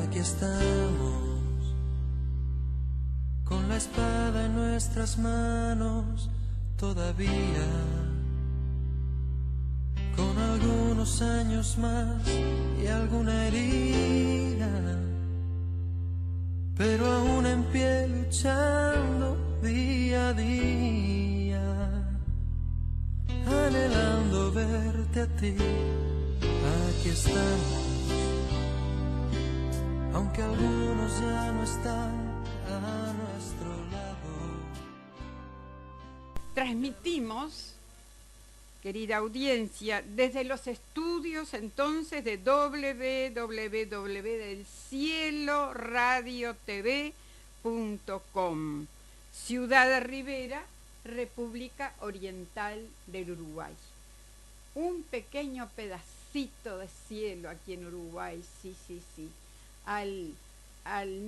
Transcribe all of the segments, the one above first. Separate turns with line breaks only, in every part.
Aquí estamos, con la espada en nuestras manos todavía, con algunos años más y alguna herida, pero aún en pie luchando día a día, anhelando verte a ti. Aquí estamos, aunque algunos ya no están a nuestro lado.
Transmitimos, querida audiencia, desde los estudios entonces de www.delcieloradiotv.com, Ciudad de Rivera, República Oriental del Uruguay. Un pequeño pedacito de cielo aquí en Uruguay, sí. Al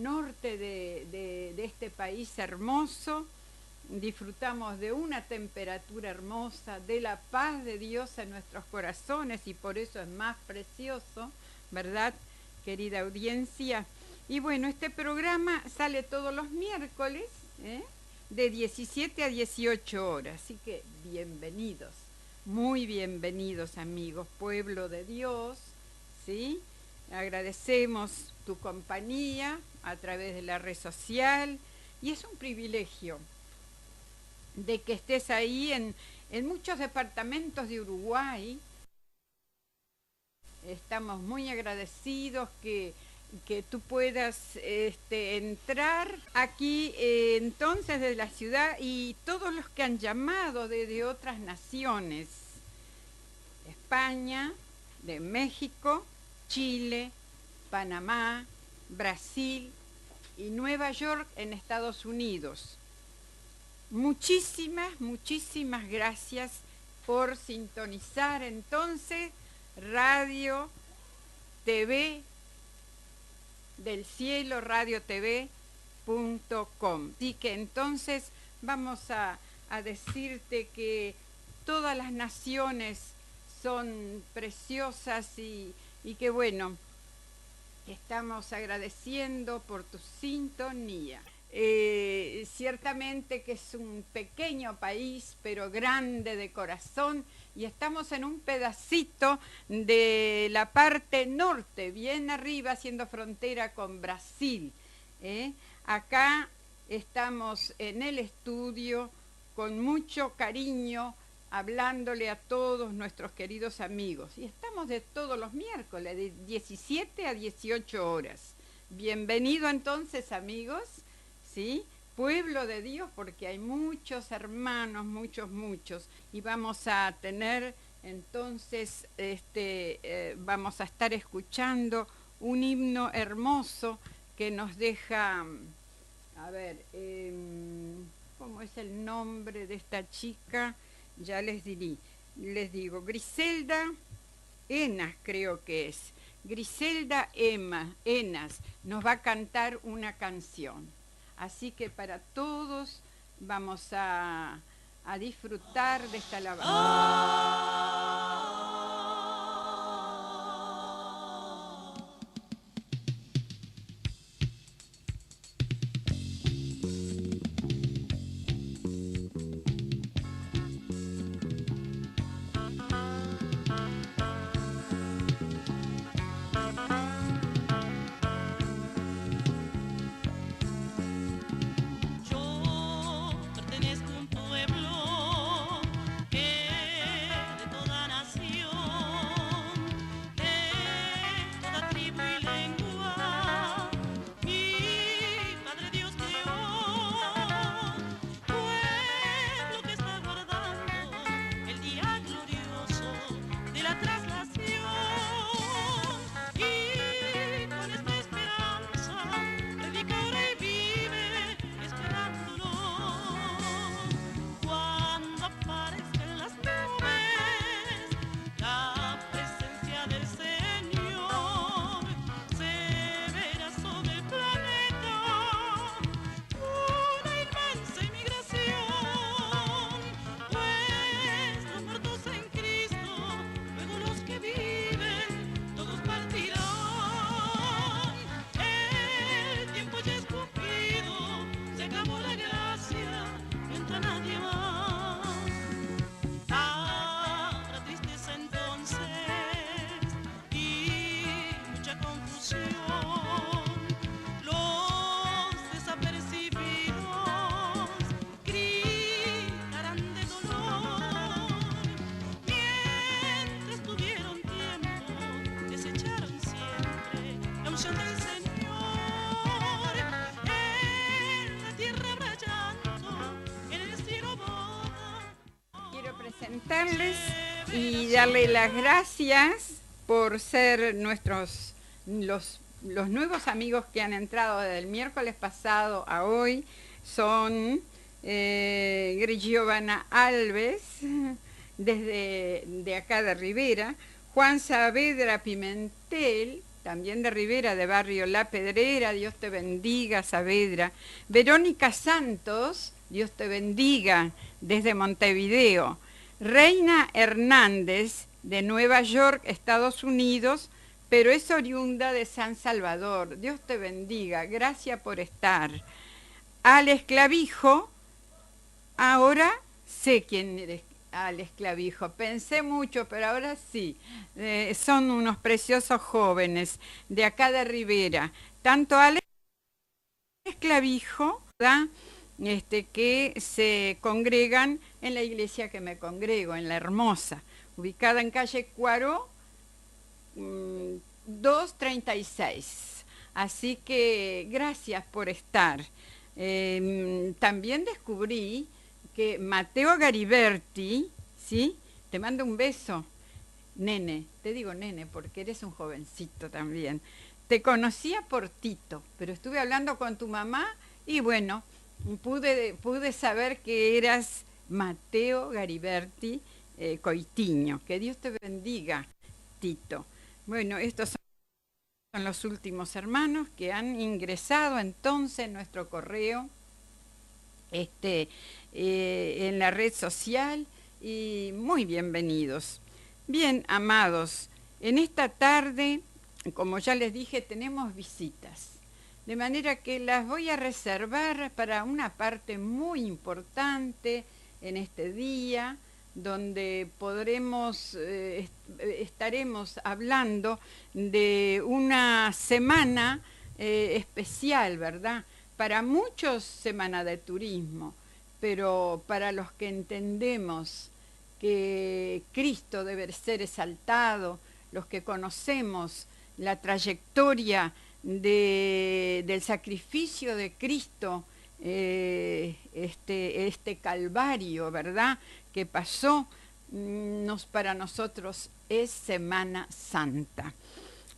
norte de este país hermoso, disfrutamos de una temperatura hermosa, de la paz de Dios en nuestros corazones, y por eso es más precioso, ¿verdad, querida audiencia? Y bueno, este programa sale todos los miércoles, de 17 a 18 horas, así que bienvenidos, muy bienvenidos, amigos, pueblo de Dios, ¿sí? Agradecemos tu compañía a través de la red social, y es un privilegio de que estés ahí en muchos departamentos de Uruguay. Estamos muy agradecidos que tú puedas entrar aquí entonces de la ciudad, y todos los que han llamado de otras naciones, de España, de México, Chile, Panamá, Brasil y Nueva York en Estados Unidos. Muchísimas gracias por sintonizar entonces Radio TV del Cielo, radiotv.com. Así que entonces vamos a decirte que todas las naciones son preciosas, y que bueno, estamos agradeciendo por tu sintonía. Ciertamente que es un pequeño país, pero grande de corazón, y estamos en un pedacito de la parte norte, bien arriba, haciendo frontera con Brasil. Acá estamos en el estudio con mucho cariño, hablándole a todos nuestros queridos amigos, y estamos de todos los miércoles de 17 a 18 horas. Bienvenido entonces, amigos, ¿sí? Pueblo de Dios, porque hay muchos hermanos, muchos, y vamos a tener entonces, vamos a estar escuchando un himno hermoso que nos deja, a ver, ¿cómo es el nombre de esta chica? Ya les digo, Griselda Enas, creo que es. Griselda Enas nos va a cantar una canción. Así que para todos vamos a disfrutar de esta alabanza.
Yo pertenezco a un pueblo que de
saludarles y darle las gracias por ser los nuevos amigos que han entrado desde el miércoles pasado a hoy. Son Giovanna Alves, de acá de Rivera, Juan Saavedra Pimentel, también de Rivera, de barrio La Pedrera, Dios te bendiga, Saavedra. Verónica Santos, Dios te bendiga, desde Montevideo. Reina Hernández, de Nueva York, Estados Unidos, pero es oriunda de San Salvador. Dios te bendiga, gracias por estar. Alex Clavijo, ahora sé quién eres, Alex Clavijo. Pensé mucho, pero ahora sí. Son unos preciosos jóvenes de acá de Rivera. Tanto Alex Clavijo, ¿verdad? Que se congregan en la iglesia que me congrego, en La Hermosa, ubicada en calle Cuaró 236. Así que gracias por estar. También descubrí que Mateo Gariberti, ¿sí? Te mando un beso, nene, te digo nene porque eres un jovencito también. Te conocía por Tito, pero estuve hablando con tu mamá y bueno, pude saber que eras Mateo Gariberti Coitiño. Que Dios te bendiga, Tito. Bueno, estos son los últimos hermanos que han ingresado entonces en nuestro correo en la red social y muy bienvenidos. Bien, amados, en esta tarde, como ya les dije, tenemos visitas, de manera que las voy a reservar para una parte muy importante en este día, donde estaremos hablando de una semana especial, ¿verdad? Para muchos, semana de turismo, pero para los que entendemos que Cristo debe ser exaltado, los que conocemos la trayectoria del sacrificio de Cristo, este Calvario, ¿verdad?, que pasó, para nosotros es Semana Santa.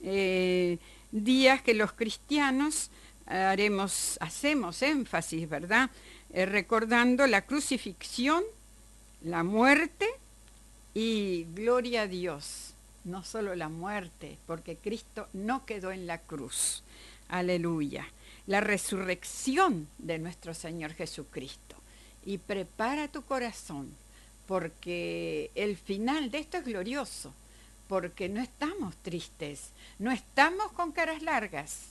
Días que los cristianos hacemos énfasis, ¿verdad?, recordando la crucifixión, la muerte y gloria a Dios. No solo la muerte, porque Cristo no quedó en la cruz. Aleluya. La resurrección de nuestro Señor Jesucristo. Y prepara tu corazón, porque el final de esto es glorioso, porque no estamos tristes, no estamos con caras largas,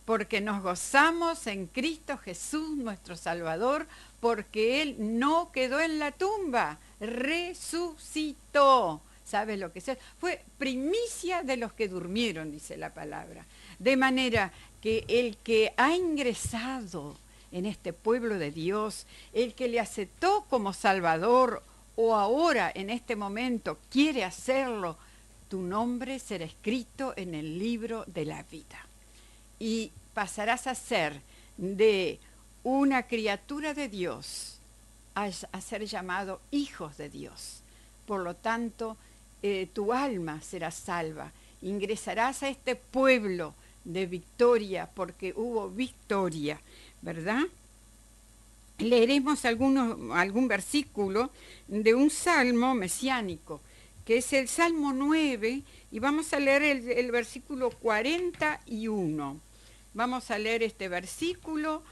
porque nos gozamos en Cristo Jesús, nuestro Salvador, porque Él no quedó en la tumba, resucitó. ¿Sabes lo que es? Fue primicia de los que durmieron, dice la palabra. De manera que el que ha ingresado en este pueblo de Dios, el que le aceptó como Salvador o ahora en este momento quiere hacerlo, tu nombre será escrito en el libro de la vida. Y pasarás a ser de una criatura de Dios a ser llamado hijos de Dios. Por lo tanto, tu alma será salva. Ingresarás a este pueblo de victoria porque hubo victoria, ¿verdad? Leeremos algún versículo de un salmo mesiánico, que es el Salmo 9, y vamos a leer el versículo 41. Vamos a leer este versículo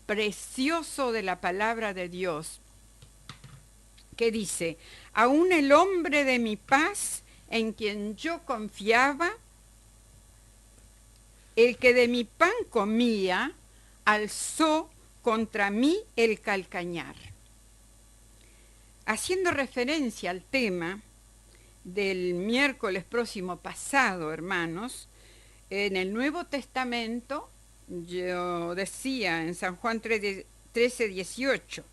precioso de la palabra de Dios, que dice: aún el hombre de mi paz, en quien yo confiaba, el que de mi pan comía, alzó contra mí el calcañar. Haciendo referencia al tema del miércoles próximo pasado, hermanos, en el Nuevo Testamento, yo decía en San Juan 13:18,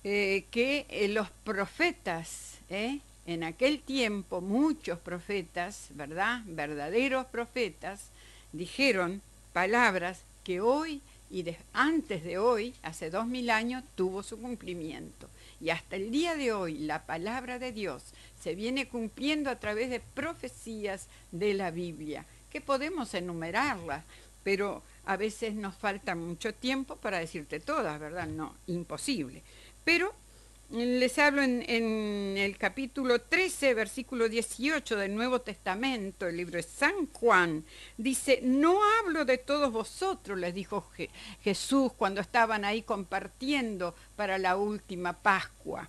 que los profetas, en aquel tiempo muchos profetas, ¿verdad?, verdaderos profetas, dijeron palabras que hoy y antes de hoy, hace 2000 años, tuvo su cumplimiento. Y hasta el día de hoy la palabra de Dios se viene cumpliendo a través de profecías de la Biblia, que podemos enumerarlas, pero a veces nos falta mucho tiempo para decirte todas, ¿verdad? No, imposible. Pero les hablo en el capítulo 13, versículo 18 del Nuevo Testamento, el libro de San Juan. Dice, no hablo de todos vosotros, les dijo Jesús cuando estaban ahí compartiendo para la última Pascua.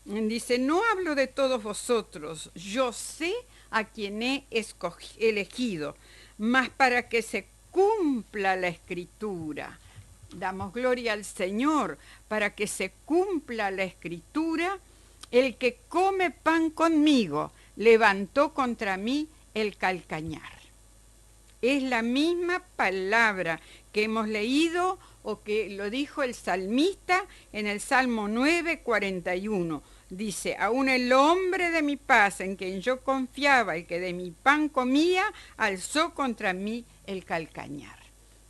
Dice, no hablo de todos vosotros, yo sé a quien he elegido, mas para que se cumpla la Escritura. Damos gloria al Señor, para que se cumpla la Escritura, el que come pan conmigo levantó contra mí el calcañar. Es la misma palabra que hemos leído o que lo dijo el salmista en el Salmo 9:41. Dice, aún el hombre de mi paz en quien yo confiaba, el que de mi pan comía, alzó contra mí el calcañar.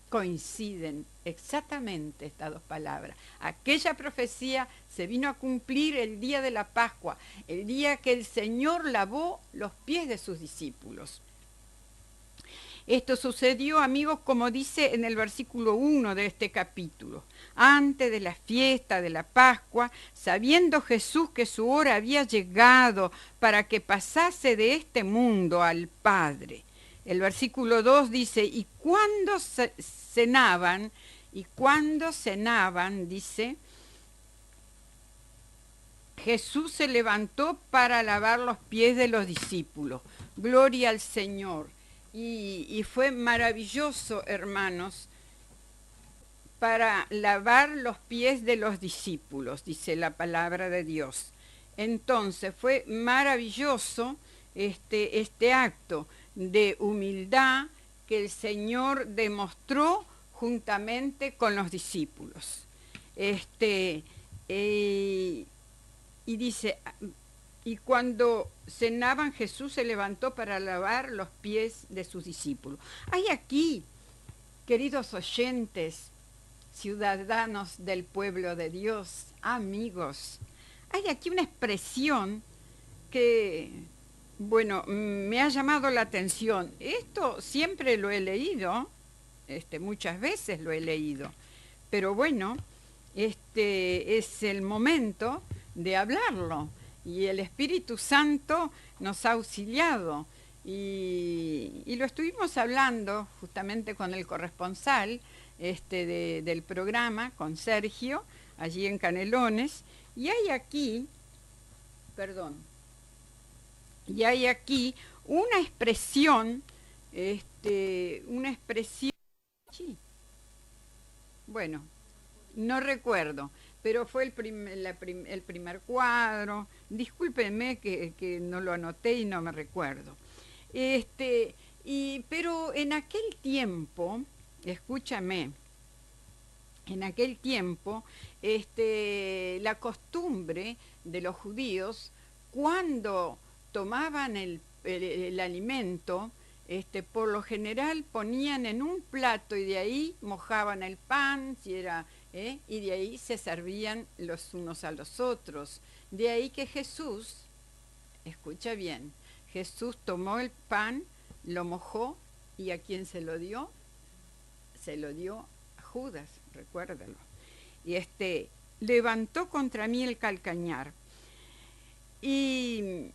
Coinciden exactamente estas dos palabras. Aquella profecía se vino a cumplir el día de la Pascua, el día que el Señor lavó los pies de sus discípulos. Esto sucedió, amigos, como dice en el versículo 1 de este capítulo. Antes de la fiesta de la Pascua, sabiendo Jesús que su hora había llegado para que pasase de este mundo al Padre. El versículo 2 dice, y cuando cenaban, dice, Jesús se levantó para lavar los pies de los discípulos. Gloria al Señor. Y fue maravilloso, hermanos, para lavar los pies de los discípulos, dice la palabra de Dios. Entonces fue maravilloso este acto de humildad que el Señor demostró juntamente con los discípulos. Y dice, y cuando cenaban, Jesús se levantó para lavar los pies de sus discípulos. Hay aquí, queridos oyentes, ciudadanos del pueblo de Dios, amigos, hay aquí una expresión que, bueno, me ha llamado la atención. Esto siempre lo he leído, muchas veces lo he leído, pero bueno, es el momento de hablarlo. Y el Espíritu Santo nos ha auxiliado. Y lo estuvimos hablando justamente con el corresponsal del programa, con Sergio, allí en Canelones. Y hay aquí una expresión, sí, bueno, no recuerdo, pero fue el primer cuadro. Discúlpenme que no lo anoté y no me recuerdo. Pero en aquel tiempo, escúchame, en aquel tiempo, la costumbre de los judíos, cuando tomaban el alimento, por lo general ponían en un plato y de ahí mojaban el pan, si era, y de ahí se servían los unos a los otros. De ahí que Jesús, escucha bien, Jesús tomó el pan, lo mojó y ¿a quién se lo dio? Se lo dio a Judas, recuérdalo. Y levantó contra mí el calcañar. Y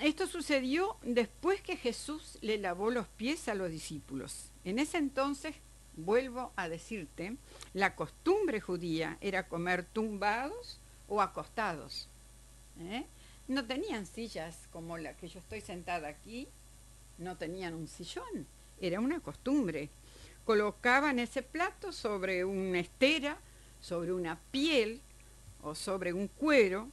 esto sucedió después que Jesús le lavó los pies a los discípulos. En ese entonces, vuelvo a decirte, la costumbre judía era comer tumbados o acostados. No tenían sillas como la que yo estoy sentada aquí, no tenían un sillón, era una costumbre. Colocaban ese plato sobre una estera, sobre una piel o sobre un cuero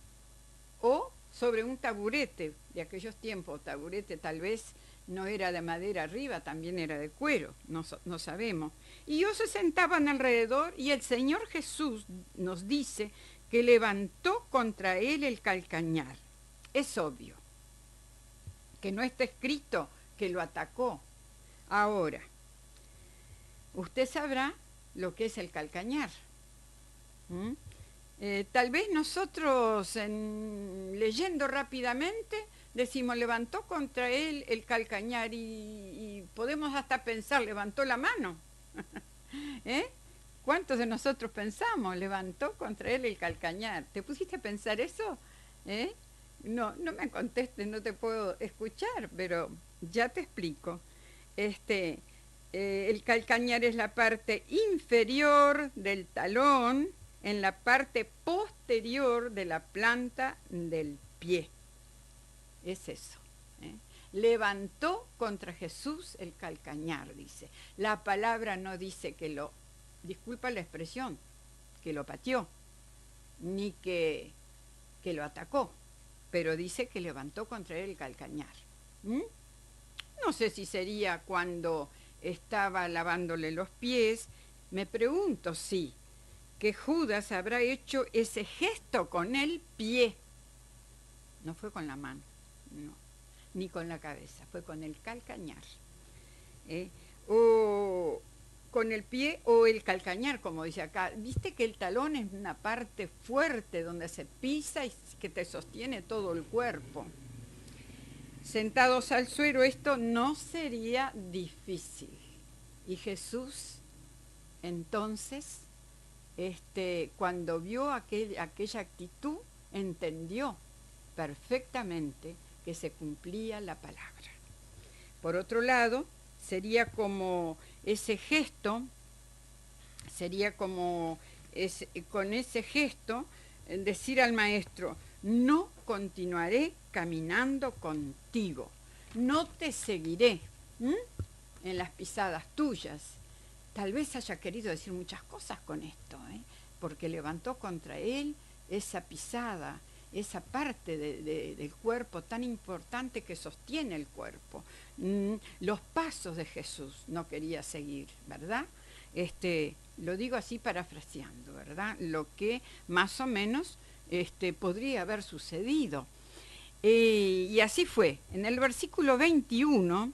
o sobre un taburete de aquellos tiempos. Taburete tal vez no era de madera arriba, también era de cuero, no sabemos. Y ellos se sentaban alrededor y el Señor Jesús nos dice que levantó contra él el calcañar. Es obvio que no está escrito que lo atacó. Ahora, usted sabrá lo que es el calcañar. Tal vez nosotros, leyendo rápidamente, decimos, levantó contra él el calcañar y podemos hasta pensar, levantó la mano. ¿Eh? ¿Cuántos de nosotros pensamos? Levantó contra él el calcañar. ¿Te pusiste a pensar eso? ¿Eh? No, no me contestes, no te puedo escuchar, pero ya te explico. Este, el calcañar es la parte inferior del talón en la parte posterior de la planta del pie. Es eso. ¿Eh? Levantó contra Jesús el calcañar, dice. La palabra no dice que lo, disculpa la expresión, que lo pateó, ni que lo atacó, pero dice que levantó contra él el calcañar. ¿Mm? No sé si sería cuando estaba lavándole los pies. Me pregunto si que Judas habrá hecho ese gesto con el pie. No fue con la mano, no, ni con la cabeza, fue con el calcañar. O con el pie o el calcañar, como dice acá. Viste que el talón es una parte fuerte donde se pisa y que te sostiene todo el cuerpo. Sentados al suelo, esto no sería difícil. Y Jesús, entonces, cuando vio aquella actitud, entendió perfectamente que se cumplía la palabra. Por otro lado, sería como ese gesto, con ese gesto, decir al maestro, no continuaré caminando contigo, no te seguiré en las pisadas tuyas. Tal vez haya querido decir muchas cosas con esto, porque levantó contra él esa pisada, esa parte del cuerpo tan importante que sostiene el cuerpo. Los pasos de Jesús no quería seguir, ¿verdad? Lo digo así parafraseando, ¿verdad? Lo que más o menos podría haber sucedido. Y así fue. En el versículo 21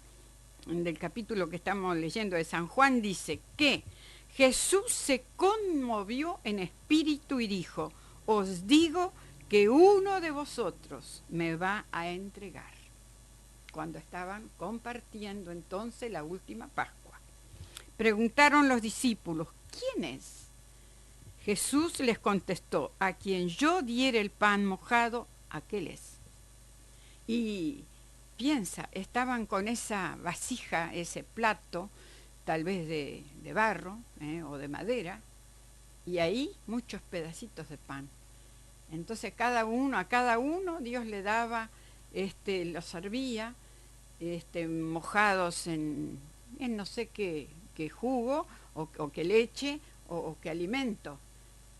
del capítulo que estamos leyendo de San Juan dice que Jesús se conmovió en espíritu y dijo, os digo que uno de vosotros me va a entregar. Cuando estaban compartiendo entonces la última Pascua. Preguntaron los discípulos, ¿quién es? Jesús les contestó, a quien yo diere el pan mojado, aquel es. Y piensa, estaban con esa vasija, ese plato, tal vez de barro o de madera, y ahí muchos pedacitos de pan. Entonces a cada uno Dios le daba, los servía, mojados en no sé qué jugo o qué leche o qué alimento.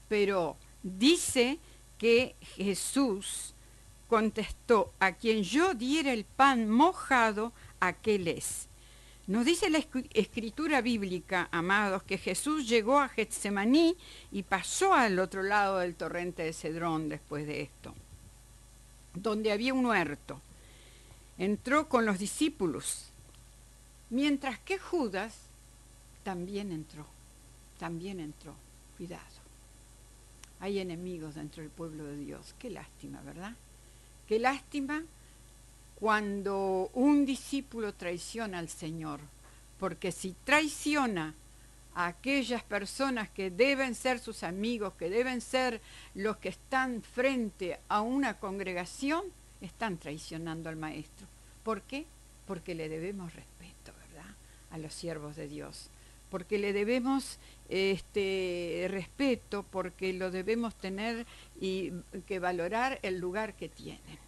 Pero dice que Jesús contestó, a quien yo diera el pan mojado, aquel es. Nos dice la escritura bíblica, amados, que Jesús llegó a Getsemaní y pasó al otro lado del torrente de Cedrón después de esto, donde había un huerto. Entró con los discípulos, mientras que Judas también entró. Cuidado. Hay enemigos dentro del pueblo de Dios. Qué lástima, ¿verdad? Qué lástima cuando un discípulo traiciona al Señor, porque si traiciona a aquellas personas que deben ser sus amigos, que deben ser los que están frente a una congregación, están traicionando al Maestro. ¿Por qué? Porque le debemos respeto, ¿verdad?, a los siervos de Dios, porque le debemos respeto, porque lo debemos tener y que valorar el lugar que tienen.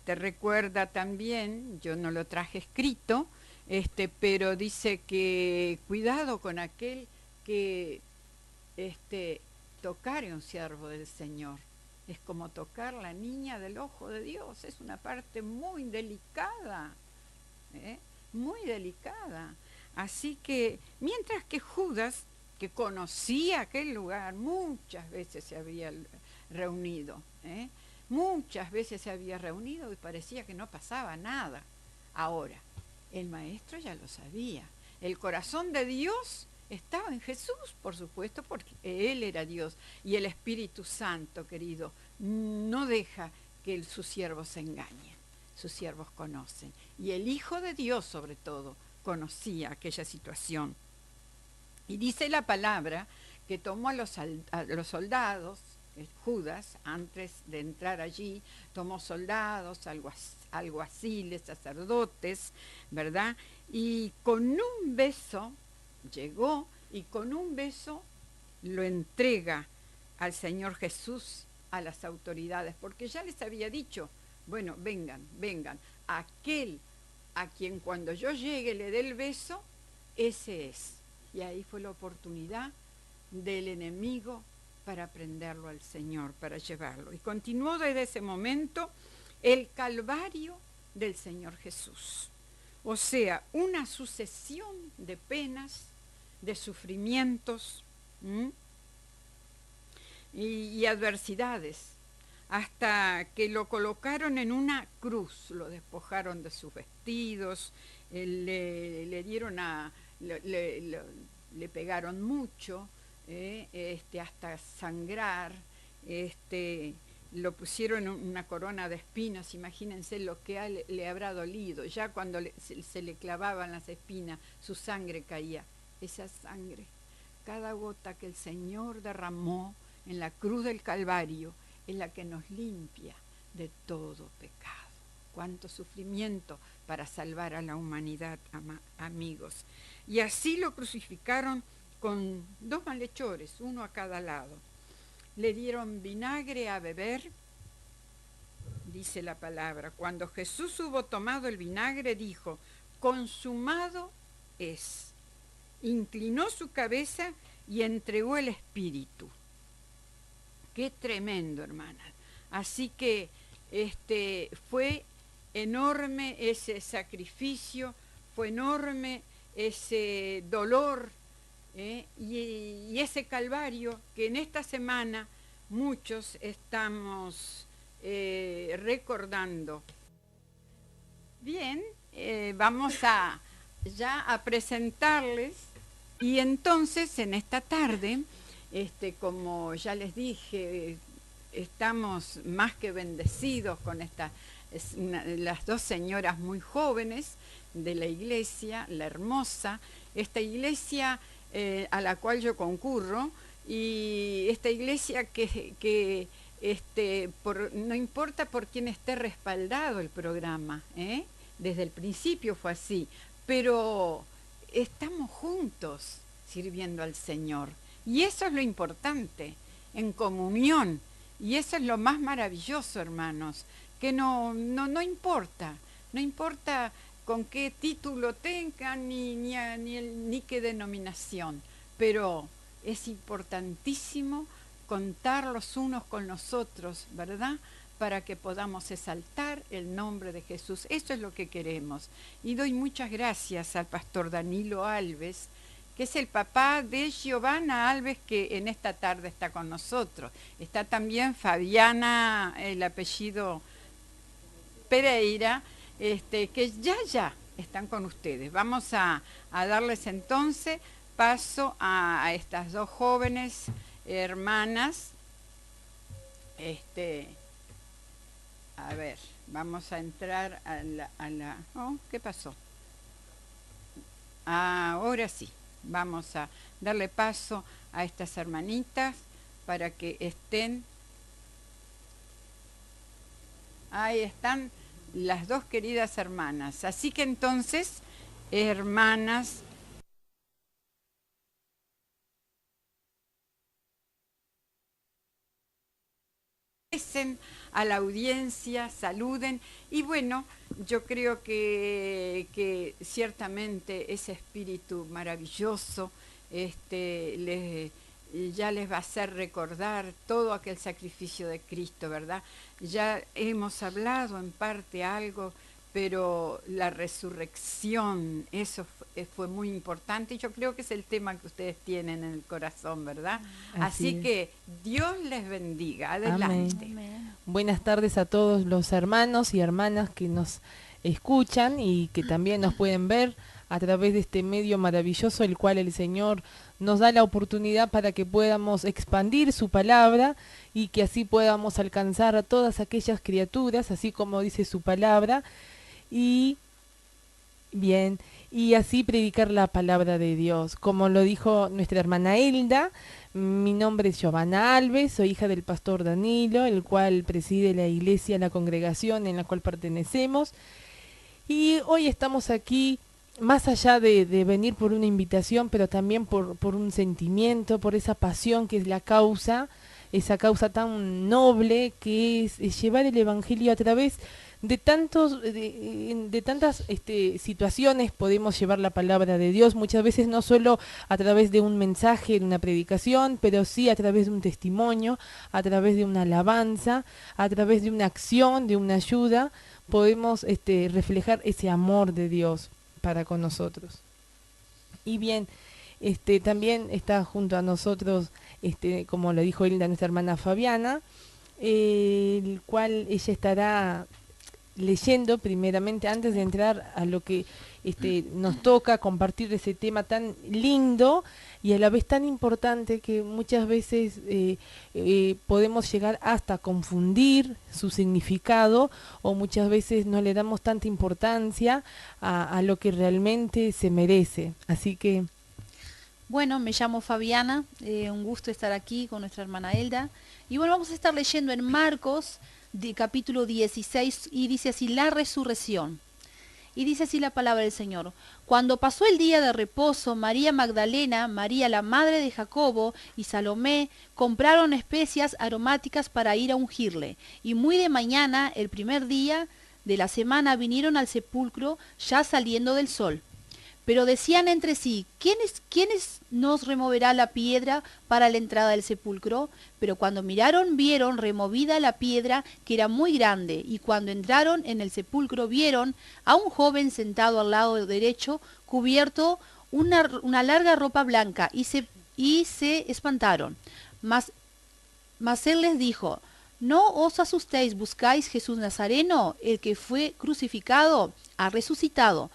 Recuerda también, yo no lo traje escrito, pero dice que cuidado con aquel que tocare un siervo del Señor. Es como tocar la niña del ojo de Dios, es una parte muy delicada, muy delicada. Así que, mientras que Judas, que conocía aquel lugar, muchas veces se había reunido, muchas veces se había reunido y parecía que no pasaba nada. Ahora, el Maestro ya lo sabía. El corazón de Dios estaba en Jesús, por supuesto, porque Él era Dios. Y el Espíritu Santo, querido, no deja que sus siervos se engañen. Sus siervos conocen. Y el Hijo de Dios, sobre todo, conocía aquella situación. Y dice la palabra que tomó a los soldados, Judas, antes de entrar allí, tomó soldados, alguaciles, sacerdotes, ¿verdad? Y con un beso llegó y con un beso lo entrega al Señor Jesús a las autoridades, porque ya les había dicho, bueno, vengan, aquel a quien cuando yo llegue le dé el beso, ese es. Y ahí fue la oportunidad del enemigo para prenderlo al Señor, para llevarlo. Y continuó desde ese momento el calvario del Señor Jesús. O sea, una sucesión de penas, de sufrimientos y adversidades, hasta que lo colocaron en una cruz, lo despojaron de sus vestidos, le dieron le pegaron mucho, hasta sangrar, lo pusieron una corona de espinas, imagínense lo que le habrá dolido, ya cuando se le clavaban las espinas, su sangre caía, esa sangre, cada gota que el Señor derramó en la cruz del Calvario, es la que nos limpia de todo pecado. Cuánto sufrimiento para salvar a la humanidad, amigos. Y así lo crucificaron con 2 malhechores, uno a cada lado. Le dieron vinagre a beber, dice la palabra. Cuando Jesús hubo tomado el vinagre, dijo, consumado es. Inclinó su cabeza y entregó el espíritu. Qué tremendo, hermanas. Así que fue enorme ese sacrificio, fue enorme ese dolor y ese calvario que en esta semana muchos estamos recordando. Bien, vamos ya a presentarles, y entonces en esta tarde, como ya les dije, estamos más que bendecidos con las 2 señoras muy jóvenes de la iglesia, la hermosa, esta iglesia a la cual yo concurro, y esta iglesia que no importa por quién esté respaldado el programa, desde el principio fue así, pero estamos juntos sirviendo al Señor, y eso es lo importante, en comunión, y eso es lo más maravilloso, hermanos, que no importa con qué título tengan ni qué denominación, pero es importantísimo contar los unos con los otros, ¿verdad?, para que podamos exaltar el nombre de Jesús. Eso es lo que queremos. Y doy muchas gracias al pastor Danilo Alves, que es el papá de Giovanna Alves, que en esta tarde está con nosotros. Está también Fabiana, el apellido Pereira, que ya están con ustedes. Vamos a darles entonces paso a estas 2 jóvenes hermanas. A ver, vamos a entrar a la oh, ¿qué pasó? Ahora sí, vamos a darle paso a estas hermanitas para que estén. Ahí están las 2 queridas hermanas. Así que entonces, hermanas, a la audiencia, saluden, y bueno, yo creo que ciertamente ese espíritu maravilloso ya les va a hacer recordar todo aquel sacrificio de Cristo, ¿verdad? Ya hemos hablado en parte algo, pero la resurrección, eso fue muy importante, y yo creo que es el tema que ustedes tienen en el corazón, ¿verdad? Así que Dios les bendiga. Adelante.
Amén. Buenas tardes a todos los hermanos y hermanas que nos escuchan y que también nos pueden ver a través de este medio maravilloso, el cual el Señor nos da la oportunidad para que podamos expandir su palabra y que así podamos alcanzar a todas aquellas criaturas, así como dice su palabra, y bien, y así predicar la palabra de Dios. Como lo dijo nuestra hermana Hilda, mi nombre es Giovanna Alves, soy hija del pastor Danilo, el cual preside la iglesia, la congregación en la cual pertenecemos. Y hoy estamos aquí, más allá de venir por una invitación, pero también por un sentimiento, por esa pasión que es la causa, esa causa tan noble que es llevar el Evangelio a través de tantas situaciones. Podemos llevar la palabra de Dios muchas veces no solo a través de un mensaje, de una predicación, pero sí a través de un testimonio, a través de una alabanza, a través de una acción, de una ayuda, podemos reflejar ese amor de Dios para con nosotros. Y bien, también está junto a nosotros, como lo dijo Hilda, nuestra hermana Fabiana, el cual ella estará leyendo primeramente, antes de entrar a lo que nos toca compartir ese tema tan lindo y a la vez tan importante, que muchas veces podemos llegar hasta confundir su significado, o muchas veces no le damos tanta importancia a lo que realmente se merece. Así que
bueno, me llamo Fabiana, un gusto estar aquí con nuestra hermana Hilda. Y bueno, vamos a estar leyendo en Marcos, de capítulo 16, y dice así: la resurrección. Y dice así la palabra del Señor: cuando pasó el día de reposo, María Magdalena, María la madre de Jacobo y Salomé compraron especias aromáticas para ir a ungirle. Y muy de mañana, el primer día de la semana, vinieron al sepulcro ya saliendo del sol. Pero decían entre sí: ¿Quién nos removerá la piedra para la entrada del sepulcro? Pero cuando miraron, vieron removida la piedra, que era muy grande. Y cuando entraron en el sepulcro, vieron a un joven sentado al lado derecho, cubierto una larga ropa blanca, y se espantaron. Mas él les dijo: no os asustéis, ¿buscáis Jesús Nazareno? El que fue crucificado ha resucitado.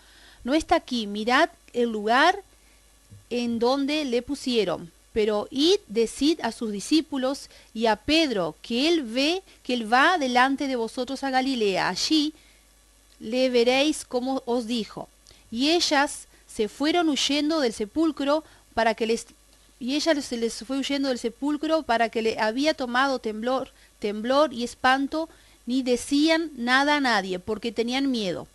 No está aquí, mirad el lugar en donde le pusieron. Pero id, decid a sus discípulos y a Pedro que él va delante de vosotros a Galilea. Allí le veréis como os dijo. Y ellas se fueron huyendo del sepulcro se les fue huyendo del sepulcro, para que le había tomado temblor y espanto, ni decían nada a nadie, porque tenían miedo.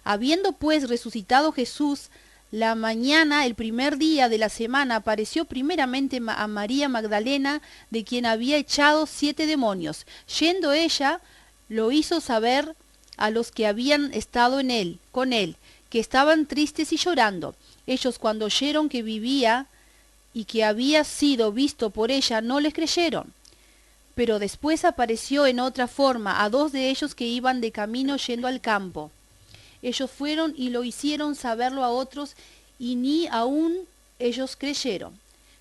Habiendo pues resucitado Jesús, la mañana, el primer día de la semana, apareció primeramente a María Magdalena, de quien había echado 7 demonios. Yendo ella, lo hizo saber a los que habían estado con él, que estaban tristes y llorando. Ellos, cuando oyeron que vivía y que había sido visto por ella, no les creyeron. Pero después apareció en otra forma a 2 de ellos que iban de camino yendo al campo. Ellos fueron y lo hicieron saberlo a otros, y ni aun ellos creyeron.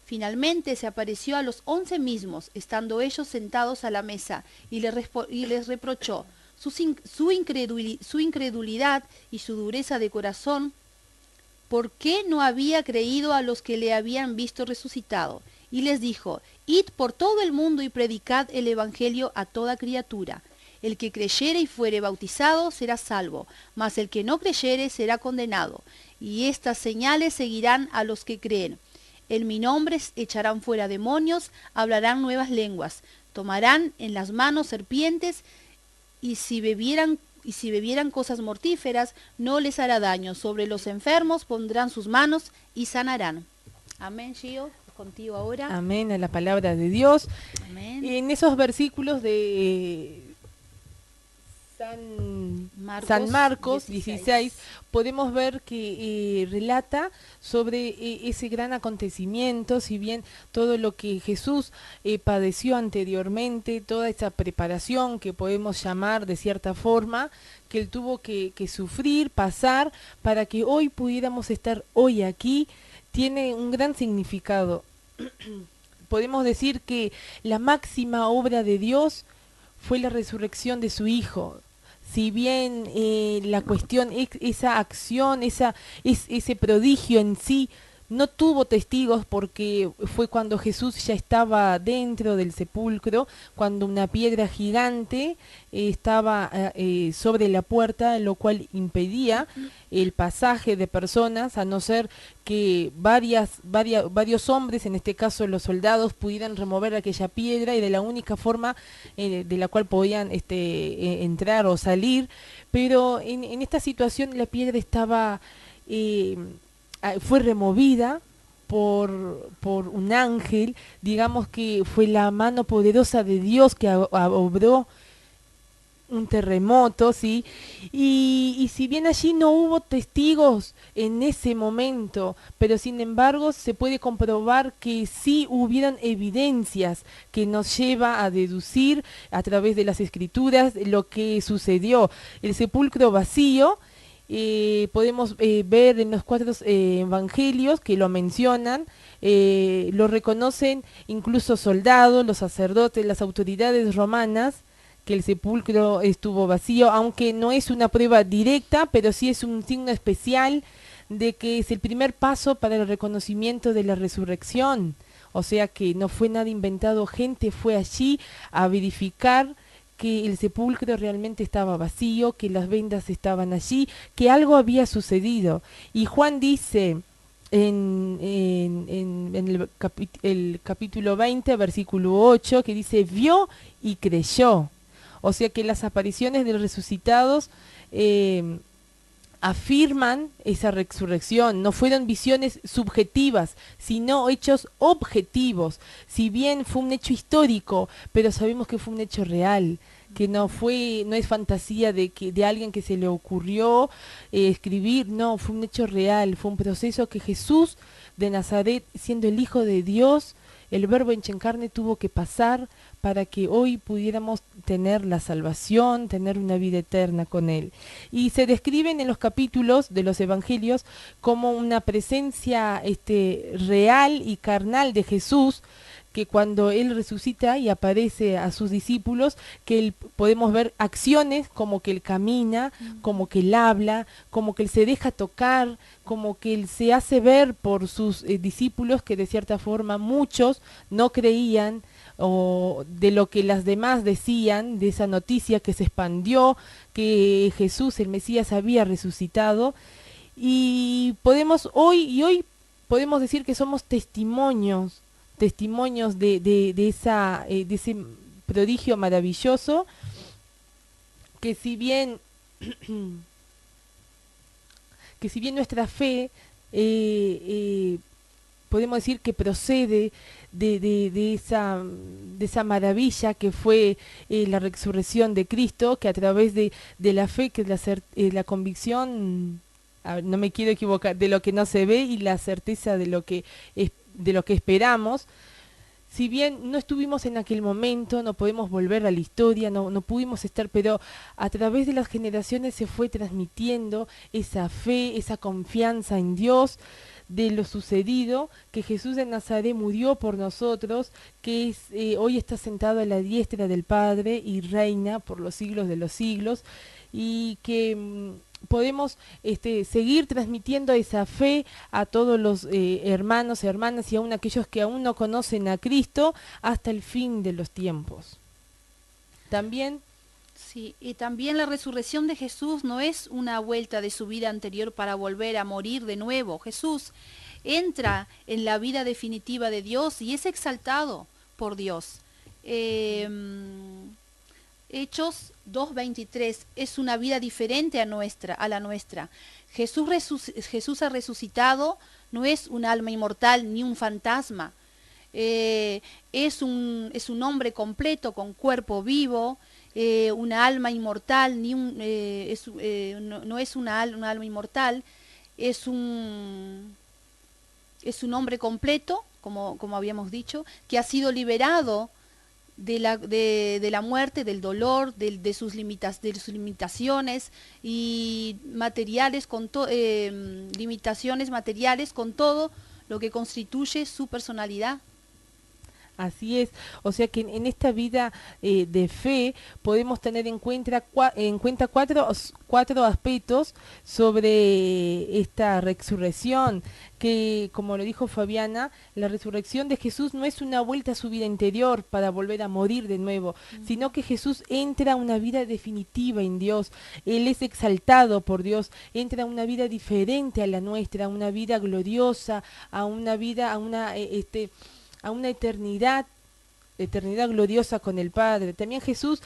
Finalmente se apareció a los 11 mismos, estando ellos sentados a la mesa, y les reprochó su incredulidad y su dureza de corazón, por qué no había creído a los que le habían visto resucitado. Y les dijo: id por todo el mundo y predicad el evangelio a toda criatura. El que creyere y fuere bautizado será salvo, mas el que no creyere será condenado. Y estas señales seguirán a los que creen: en mi nombre echarán fuera demonios, hablarán nuevas lenguas, tomarán en las manos serpientes, y si bebieran cosas mortíferas, no les hará daño. Sobre los enfermos pondrán sus manos y sanarán. Amén, Gio. Contigo ahora.
Amén, a la palabra de Dios.
Amén.
En esos versículos de San Marcos 16 podemos ver que relata sobre ese gran acontecimiento. Si bien todo lo que Jesús padeció anteriormente, toda esa preparación que podemos llamar de cierta forma, que él tuvo que sufrir, pasar, para que hoy pudiéramos estar hoy aquí, tiene un gran significado. Podemos decir que la máxima obra de Dios fue la resurrección de su Hijo. si bien la cuestión, esa acción, ese prodigio en sí, no tuvo testigos porque fue cuando Jesús ya estaba dentro del sepulcro, cuando una piedra gigante estaba sobre la puerta, lo cual impedía el pasaje de personas, a no ser que varios hombres, en este caso los soldados, pudieran remover aquella piedra, y de la única forma de la cual podían entrar o salir. Pero en esta situación la piedra estaba... fue removida por un ángel, digamos que fue la mano poderosa de Dios que obró un terremoto, ¿sí? Y si bien allí no hubo testigos en ese momento, pero sin embargo se puede comprobar que sí hubieron evidencias que nos lleva a deducir a través de las escrituras lo que sucedió. El sepulcro vacío, podemos ver en los 4 evangelios que lo mencionan, lo reconocen incluso soldados, los sacerdotes, las autoridades romanas, que el sepulcro estuvo vacío, aunque no es una prueba directa, pero sí es un signo especial de que es el primer paso para el reconocimiento de la resurrección. O sea que no fue nada inventado, gente fue allí a verificar que el sepulcro realmente estaba vacío, que las vendas estaban allí, que algo había sucedido. Y Juan dice en el capítulo 20, versículo 8, que dice, vio y creyó. O sea que las apariciones de los resucitados afirman esa resurrección, no fueron visiones subjetivas, sino hechos objetivos. Si bien fue un hecho histórico, pero sabemos que fue un hecho real, que no es fantasía de alguien que se le ocurrió escribir, no, fue un hecho real, fue un proceso que Jesús de Nazaret, siendo el Hijo de Dios, el Verbo hecho en carne, tuvo que pasar para que hoy pudiéramos tener la salvación, tener una vida eterna con Él. Y se describen en los capítulos de los evangelios como una presencia real y carnal de Jesús, que cuando Él resucita y aparece a sus discípulos, que podemos ver acciones como que Él camina, como que Él habla, como que Él se deja tocar, como que Él se hace ver por sus discípulos, que de cierta forma muchos no creían o de lo que las demás decían, de esa noticia que se expandió, que Jesús, el Mesías, había resucitado. Y hoy podemos decir que somos testimonios de ese prodigio maravilloso, que si bien nuestra fe podemos decir que procede de esa maravilla que fue la resurrección de Cristo, que a través de la fe, que es la convicción, no me quiero equivocar, de lo que no se ve, y la certeza de lo que esperamos. Si bien no estuvimos en aquel momento, no podemos volver a la historia, no pudimos estar, pero a través de las generaciones se fue transmitiendo esa fe, esa confianza en Dios, de lo sucedido, que Jesús de Nazaret murió por nosotros, que hoy está sentado a la diestra del Padre y reina por los siglos de los siglos, y que podemos seguir transmitiendo esa fe a todos los hermanos, hermanas, y aún aquellos que aún no conocen a Cristo, hasta el fin de los tiempos. También
sí, y también la resurrección de Jesús no es una vuelta de su vida anterior para volver a morir de nuevo. Jesús entra en la vida definitiva de Dios y es exaltado por Dios. Hechos 2:23 es una vida diferente a la nuestra. Jesús ha resucitado, no es un alma inmortal ni un fantasma. Es un hombre completo con cuerpo vivo, una alma inmortal, no es un alma inmortal, es un hombre completo, como habíamos dicho, que ha sido liberado de la muerte, del dolor, de sus limitaciones y materiales, limitaciones materiales, con todo lo que constituye su personalidad.
Así es, o sea que en esta vida de fe podemos tener en cuenta cuatro aspectos sobre esta resurrección, que como lo dijo Fabiana, la resurrección de Jesús no es una vuelta a su vida interior para volver a morir de nuevo, sino que Jesús entra a una vida definitiva en Dios, Él es exaltado por Dios, entra a una vida diferente a la nuestra, a una vida gloriosa, a una vida, a una eternidad gloriosa con el Padre. También Jesús,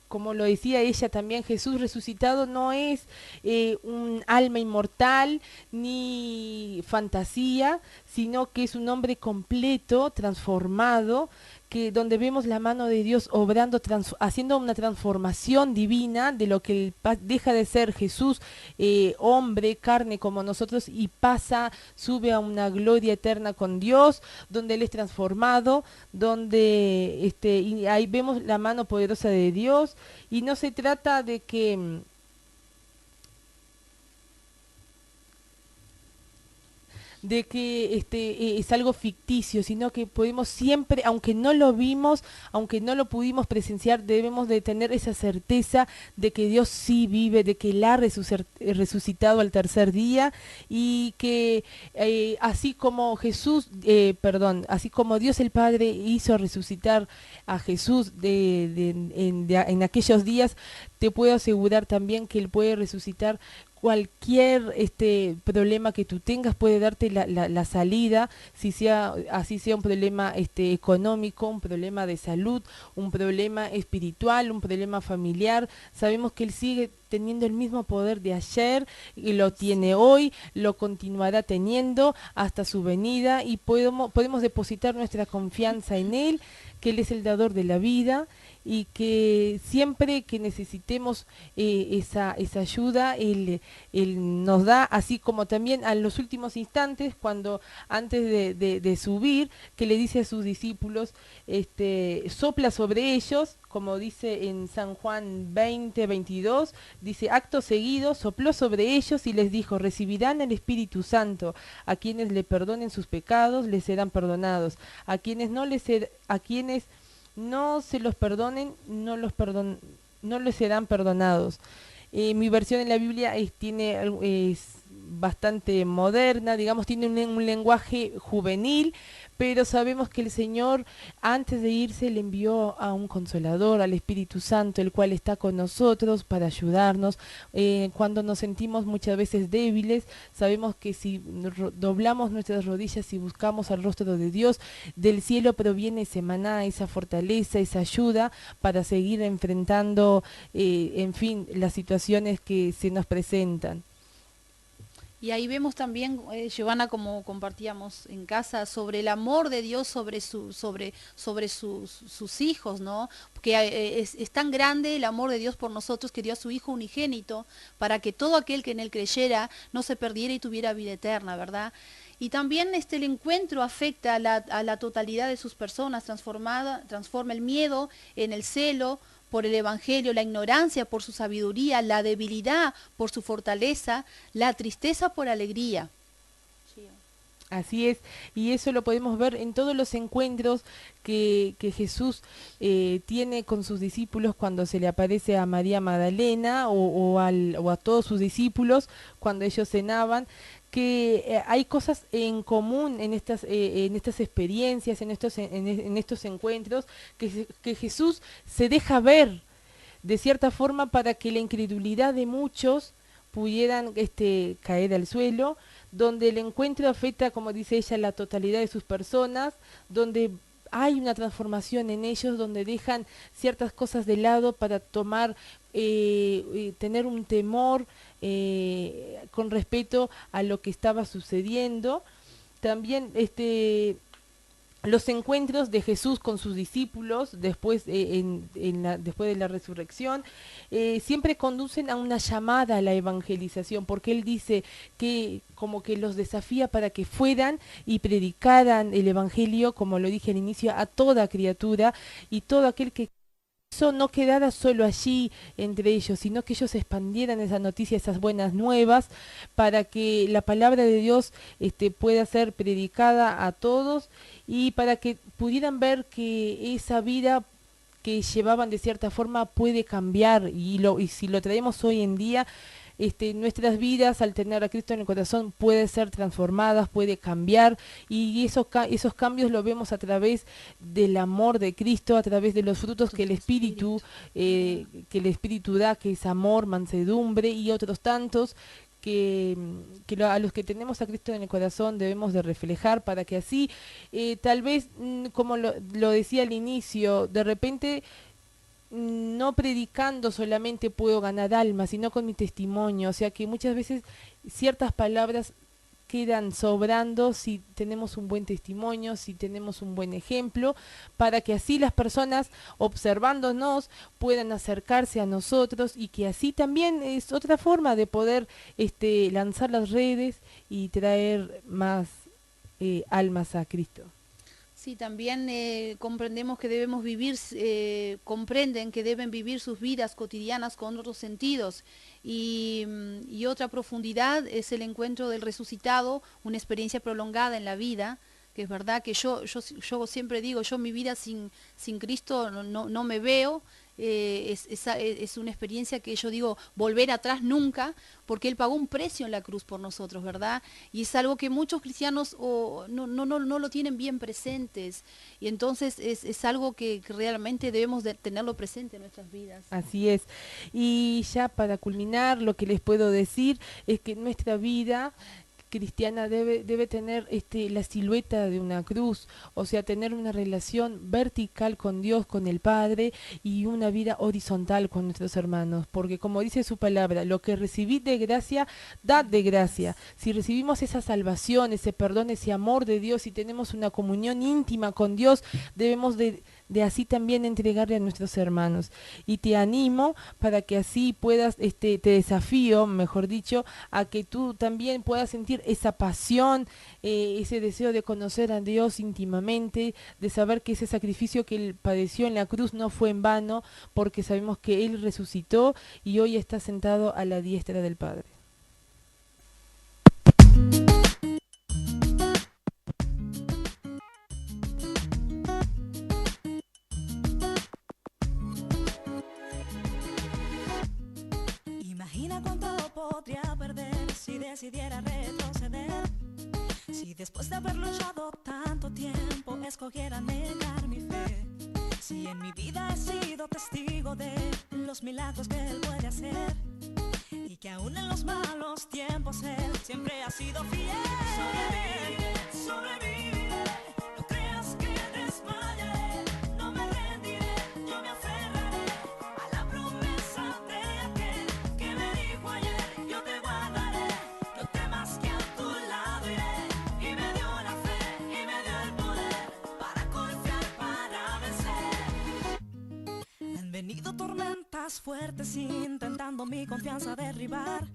como lo decía ella, también Jesús resucitado no es un alma inmortal ni fantasía, sino que es un hombre completo, transformado, que donde vemos la mano de Dios obrando, haciendo una transformación divina de lo que deja de ser Jesús, hombre, carne como nosotros, y sube a una gloria eterna con Dios, donde Él es transformado, donde y ahí vemos la mano poderosa de Dios, y no se trata de que es algo ficticio, sino que podemos siempre, aunque no lo vimos, aunque no lo pudimos presenciar, debemos de tener esa certeza de que Dios sí vive, de que Él ha resucitado al tercer día, y que así como así como Dios el Padre hizo resucitar a Jesús en aquellos días, te puedo asegurar también que Él puede resucitar cualquier problema que tú tengas, puede darte la salida, así sea un problema económico, un problema de salud, un problema espiritual, un problema familiar. Sabemos que Él sigue teniendo el mismo poder de ayer, y lo tiene hoy, lo continuará teniendo hasta su venida, y podemos depositar nuestra confianza en Él, que Él es el dador de la vida, y que siempre que necesitemos esa ayuda, él nos da, así como también a los últimos instantes, cuando antes de subir, que le dice a sus discípulos, sopla sobre ellos, como dice en San Juan 20:22, dice, acto seguido, sopló sobre ellos y les dijo, recibirán el Espíritu Santo, a quienes le perdonen sus pecados, les serán perdonados, a quienes no se los perdonen, no les serán perdonados. Mi versión en la Biblia es bastante moderna, digamos, tiene un lenguaje juvenil, pero sabemos que el Señor antes de irse le envió a un consolador, al Espíritu Santo, el cual está con nosotros para ayudarnos. Cuando nos sentimos muchas veces débiles, sabemos que si doblamos nuestras rodillas y buscamos al rostro de Dios, del cielo proviene ese maná, esa fortaleza, esa ayuda para seguir enfrentando, en fin, las situaciones que se nos presentan.
Y ahí vemos también, Giovanna, como compartíamos en casa, sobre el amor de Dios sobre sus hijos, ¿no? Que es tan grande el amor de Dios por nosotros que dio a su Hijo unigénito para que todo aquel que en Él creyera no se perdiera y tuviera vida eterna, ¿verdad? Y también el encuentro afecta a la totalidad de sus personas, transforma el miedo en el celo por el Evangelio, la ignorancia por su sabiduría, la debilidad por su fortaleza, la tristeza por alegría.
Así es, y eso lo podemos ver en todos los encuentros que Jesús tiene con sus discípulos cuando se le aparece a María Magdalena o a todos sus discípulos cuando ellos cenaban, que hay cosas en común en estas experiencias, en estos encuentros, que Jesús se deja ver de cierta forma para que la incredulidad de muchos pudieran caer al suelo, donde el encuentro afecta, como dice ella, la totalidad de sus personas, donde hay una transformación en ellos, donde dejan ciertas cosas de lado para tener un temor con respecto a lo que estaba sucediendo. También los encuentros de Jesús con sus discípulos después de la resurrección siempre conducen a una llamada a la evangelización, porque Él dice que como que los desafía para que fueran y predicaran el Evangelio, como lo dije al inicio, a toda criatura, y todo aquel que eso no quedara solo allí entre ellos, sino que ellos expandieran esa noticia, esas buenas nuevas, para que la palabra de Dios pueda ser predicada a todos y para que pudieran ver que esa vida que llevaban de cierta forma puede cambiar y si lo traemos hoy en día, nuestras vidas al tener a Cristo en el corazón puede ser transformadas, puede cambiar y esos cambios lo vemos a través del amor de Cristo, a través de los frutos que el Espíritu da, que es amor, mansedumbre y otros tantos a los que tenemos a Cristo en el corazón debemos de reflejar para que así, tal vez, como lo decía al inicio, de repente no predicando solamente puedo ganar almas, sino con mi testimonio, o sea que muchas veces ciertas palabras quedan sobrando si tenemos un buen testimonio, si tenemos un buen ejemplo, para que así las personas observándonos puedan acercarse a nosotros y que así también es otra forma de poder lanzar las redes y traer más almas a Cristo.
Sí, también comprendemos que debemos vivir, comprenden que deben vivir sus vidas cotidianas con otros sentidos y otra profundidad es el encuentro del resucitado, una experiencia prolongada en la vida, que es verdad que yo siempre digo, yo mi vida sin Cristo no me veo. Es una experiencia que yo digo, volver atrás nunca, porque Él pagó un precio en la cruz por nosotros, ¿verdad? Y es algo que muchos cristianos no lo tienen bien presentes, y entonces es algo que realmente debemos de tenerlo presente en nuestras vidas.
Así es. Y ya para culminar, lo que les puedo decir es que nuestra vida cristiana debe tener la silueta de una cruz, o sea, tener una relación vertical con Dios, con el Padre, y una vida horizontal con nuestros hermanos, porque como dice su palabra, lo que recibí de gracia, dad de gracia. Si recibimos esa salvación, ese perdón, ese amor de Dios, y tenemos una comunión íntima con Dios, debemos de así también entregarle a nuestros hermanos. Y te animo para que así puedas, te desafío, mejor dicho, a que tú también puedas sentir esa pasión, ese deseo de conocer a Dios íntimamente, de saber que ese sacrificio que Él padeció en la cruz no fue en vano, porque sabemos que Él resucitó y hoy está sentado a la diestra del Padre.
Imagina cuánto podría perder si decidiera retroceder. Si después de haber luchado tanto tiempo escogiera negar mi fe. Si en mi vida he sido testigo de los milagros que Él puede hacer, y que aún en los malos tiempos Él siempre ha sido fiel. Sobreviviré, sobreviviré, no creas que desmayaré, no me rendiré, yo me aferraré a la promesa de aquel que me dijo ayer, yo te guardaré, no temas que a tu lado iré, y me dio la fe y me dio el poder para confiar, para vencer. Han venido tormentas fuertes intentando mi confianza derribar,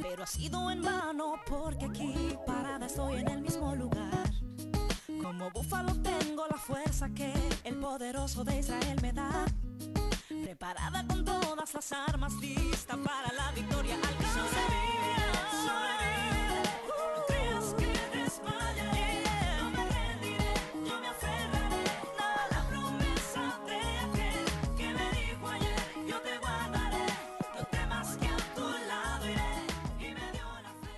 pero ha sido en vano porque aquí parada estoy en el mismo lugar. Como búfalo tengo la fuerza que el poderoso de Israel me da, preparada con todas las armas, lista para la victoria alcanzar. No creas que desmayaré, no me rendiré, yo me aferraré a la promesa de aquel que me dijo ayer, yo te guardaré, no temas que a tu lado iré, y me dio la fe.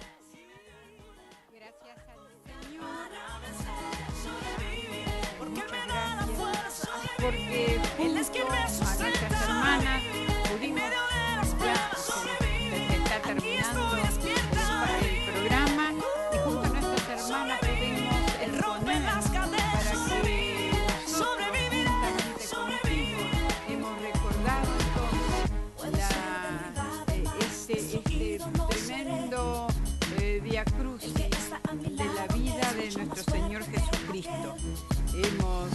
Gracias al Señor.
Para vencer, sobreviviré, porque Él me da la fuerza.
Porque
Él es quien
junto
me
a nuestras
sustenta
hermanas
en
pudimos
medio de las
ya
pruebas,
se
sobreviviré.
está
Aquí
terminando
estoy despierta.
el programa y junto a nuestras hermanas pudimos
Él rompe
exponer
las
para
cadenas,
que nosotros
sobreviviré,
juntamente
sobreviviré.
contigo hemos recordado este tremendo Vía Crucis de la vida de nuestro Señor Jesucristo. Hemos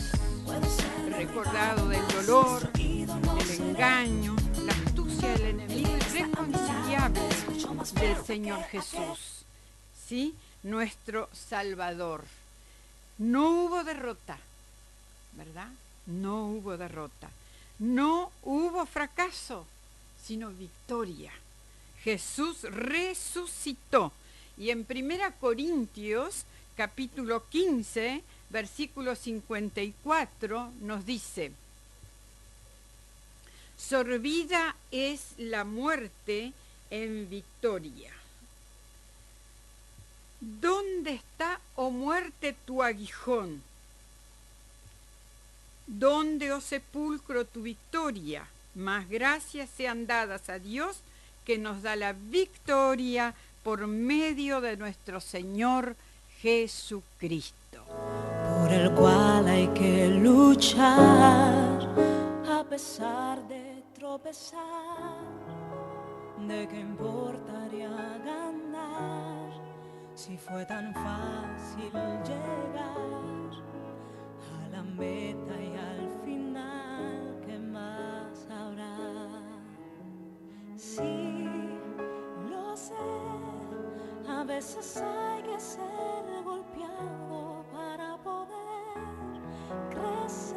recordado del dolor, del engaño, la astucia del enemigo irreconciliable del Señor Jesús, ¿sí? Nuestro Salvador. No hubo derrota, ¿verdad? No hubo derrota. no hubo fracaso, sino victoria. Jesús resucitó. Y en 1 Corintios, capítulo 15, versículo 54, nos dice: sorbida es la muerte en victoria. ¿Dónde está, oh muerte, tu aguijón? ¿Dónde, oh sepulcro, tu victoria? Mas gracias sean dadas a Dios, que nos da la victoria por medio de nuestro Señor Jesucristo.
Por el cual hay que luchar, a pesar de tropezar. ¿De qué importaría ganar si fue tan fácil llegar a la meta y al final? ¿Qué más habrá? Sí, lo sé, a veces hay que ser golpeado para poder crecer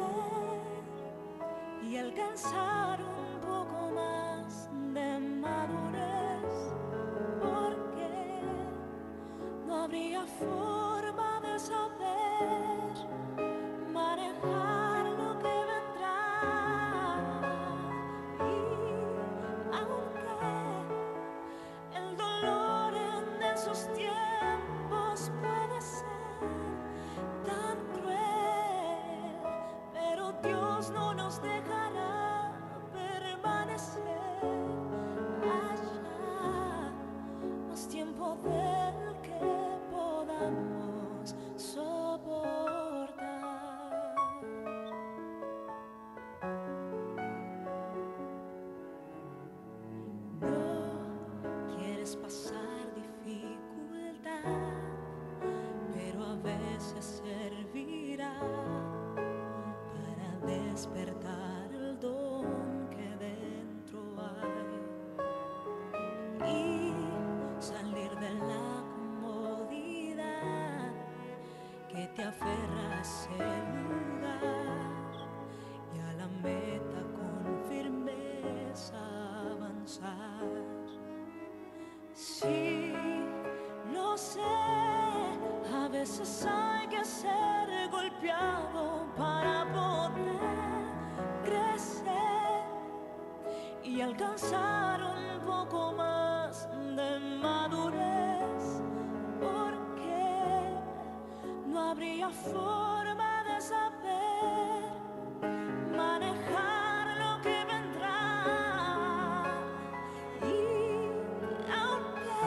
y alcanzar un poco más de madurez, porque no habría forma de saber manejar lo que vendrá. Y aunque el dolor en esos tiempos puede ser tan cruel, pero Dios no nos dejará permanecer allá más tiempo del que podamos soportar. No quieres pasar dificultad, pero a veces servirá para despertar el don que dentro hay y salir de la comodidad que te aferra a ese lugar y a la meta con firmeza avanzar. Sí, lo sé, a veces hay que ser golpeado para poder crecer y alcanzar un poco más de madurez, porque no habría forma de saber manejar lo que vendrá. Y aunque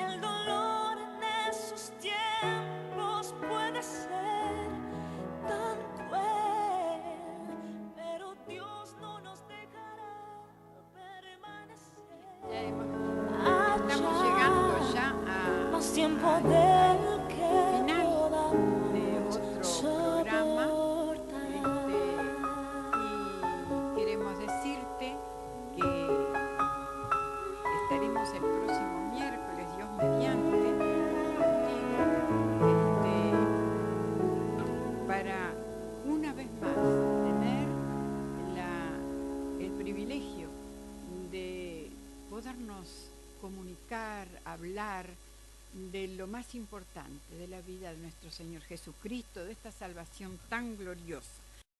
el dolor en esos tiempos puede ser tan cruel, pero Dios no nos dejará permanecer.
Estamos llegando ya a
Más tiempo del que
final
podamos
de otro programa,
soportar.
y queremos decirte que estaremos el próximo miércoles, Dios mediante, contigo, para una vez más tener el privilegio de podernos comunicar, hablar de lo más importante de la vida de nuestro Señor Jesucristo, de esta salvación tan gloriosa.